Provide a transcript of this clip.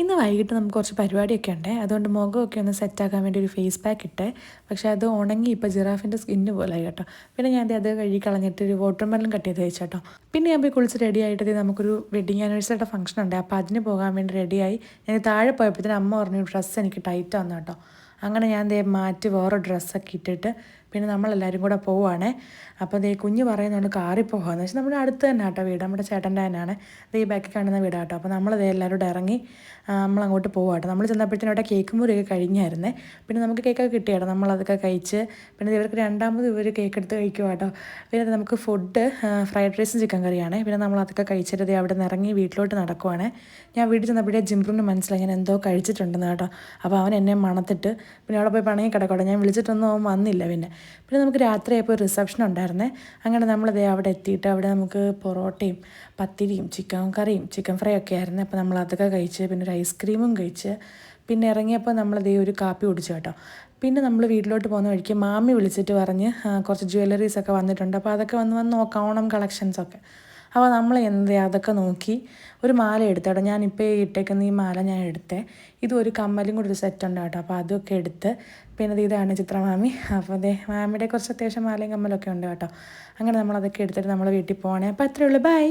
ഇന്ന് വൈകിട്ട് നമുക്ക് കുറച്ച് പരിപാടിയൊക്കെ ഉണ്ട്. അതുകൊണ്ട് മുഖമൊക്കെ ഒന്ന് സെറ്റാക്കാൻ വേണ്ടി ഒരു ഫേസ് പാക്ക് ഇട്ടേ. പക്ഷേ അത് ഉണങ്ങി ഇപ്പോൾ ജിറാഫിൻ്റെ സ്കിന്ന് പോലായി കേട്ടോ. പിന്നെ ഞാൻ അത് കഴുകി കളഞ്ഞിട്ട് ഒരു വാട്ടർ മെലൺ കട്ട് ചെയ്ത് വെച്ചു കേട്ടോ. പിന്നെ ഞാൻ പോയി കുളിച്ച് റെഡി ആയിട്ട് നമുക്കൊരു വെഡിങ് ആനിവേഴ്സറിയുടെ ഫംഗ്ഷൻ ഉണ്ട്. അപ്പോൾ അതിന് പോകാൻ വേണ്ടി റെഡിയായി. ഞാൻ താഴെ പോയപ്പോഴത്തേന് അമ്മ പറഞ്ഞു ഡ്രസ്സ് എനിക്ക് ടൈറ്റ് ആണെന്ന് കേട്ടോ. അങ്ങനെ ഞാൻ മാറ്റി വേറെ ഡ്രസ്സൊക്കെ ഇട്ടിട്ട് പിന്നെ നമ്മളെല്ലാവരും കൂടെ പോവുകയാണേ. അപ്പോൾ കുഞ്ഞ് പറയുന്നുണ്ട് കാറിൽ പോകാമെന്ന് വെച്ചാൽ നമ്മുടെ അടുത്ത് തന്നെ കേട്ടോ വീട്, നമ്മുടെ ചേട്ടൻ്റെ തന്നെയാണ്. ഈ ബാക്കിൽ കാണുന്ന വീടാണ് കേട്ടോ. അപ്പോൾ നമ്മൾ എല്ലാവരും കൂടെ ഇറങ്ങി നമ്മളങ്ങോട്ട് പോകാം കേട്ടോ. നമ്മൾ ചെന്നപ്പോഴത്തേനും അവിടെ കേക്ക് മുറിയൊക്കെ കഴിഞ്ഞായിരുന്നേ. പിന്നെ നമുക്ക് കേക്കൊക്കെ കിട്ടി കേട്ടോ. നമ്മളതൊക്കെ കഴിച്ച് പിന്നെ ഇവർക്ക് രണ്ടാമത് ഇവർ കേക്ക് എടുത്ത് കഴിക്കുക കേട്ടോ. പിന്നെ നമുക്ക് ഫുഡ് ഫ്രൈഡ് റൈസും ചിക്കൻ കറിയാണ്. പിന്നെ നമ്മളതൊക്കെ കഴിച്ചിട്ട് അവിടെ നിന്ന് ഇറങ്ങി വീട്ടിലോട്ട് നടക്കുവാണ്. ഞാൻ വീട്ടിൽ ചെന്നപ്പോഴേ ജിംബ്രൂന് മനസ്സിലായി ഞാൻ എന്തോ കഴിച്ചിട്ടുണ്ടെന്ന് കേട്ടോ. അപ്പോൾ അവൻ എന്നെ മണത്തിട്ട് പിന്നെ അവിടെ പോയി പണങ്ങി കിടക്കോട്ടെ. ഞാൻ വിളിച്ചിട്ടൊന്നും അവൻ വന്നില്ല. പിന്നെ നമുക്ക് രാത്രിയായപ്പോൾ റിസപ്ഷൻ ഉണ്ടായിരുന്നേ. അങ്ങനെ നമ്മളിതേ അവിടെ എത്തിയിട്ട് അവിടെ നമുക്ക് പൊറോട്ടയും പത്തിരിയും ചിക്കൻ കറിയും ചിക്കൻ ഫ്രൈ ഒക്കെ ആയിരുന്നു. അപ്പോൾ നമ്മൾ അതൊക്കെ കഴിച്ച് പിന്നെ ഒരു ഐസ്ക്രീമും കഴിച്ച് പിന്നെ ഇറങ്ങിയപ്പോൾ നമ്മളിതേ ഒരു കാപ്പി കുടിച്ചു കേട്ടോ. പിന്നെ നമ്മൾ വീട്ടിലോട്ട് പോകുന്ന വഴിക്ക് മാമി വിളിച്ചിട്ട് പറഞ്ഞ് കുറച്ച് ജ്വല്ലറീസൊക്കെ വന്നിട്ടുണ്ട്. അപ്പോൾ അതൊക്കെ വന്ന് നോക്കാം, ഓണം കളക്ഷൻസൊക്കെ. അപ്പോൾ നമ്മൾ അതൊക്കെ നോക്കി ഒരു മാല എടുത്തോട്ടോ. ഞാനിപ്പോൾ ഇട്ടേക്കുന്ന ഈ മാല ഞാൻ എടുത്തേ. ഇതും ഒരു കമ്മലും കൂടി ഒരു സെറ്റ് ഉണ്ട് കേട്ടോ. അപ്പോൾ അതൊക്കെ എടുത്ത് പിന്നെ ഇതാണ് ചിത്രമാമി. അപ്പോൾ മാമിയുടെ കുറച്ച് അത്യാവശ്യം മാലയും കമ്മലൊക്കെ ഉണ്ട് കേട്ടോ. അങ്ങനെ നമ്മളതൊക്കെ എടുത്തിട്ട് നമ്മൾ വീട്ടിൽ പോകണേ. അപ്പോൾ അത്രയേ ഉള്ളൂ. ബൈ.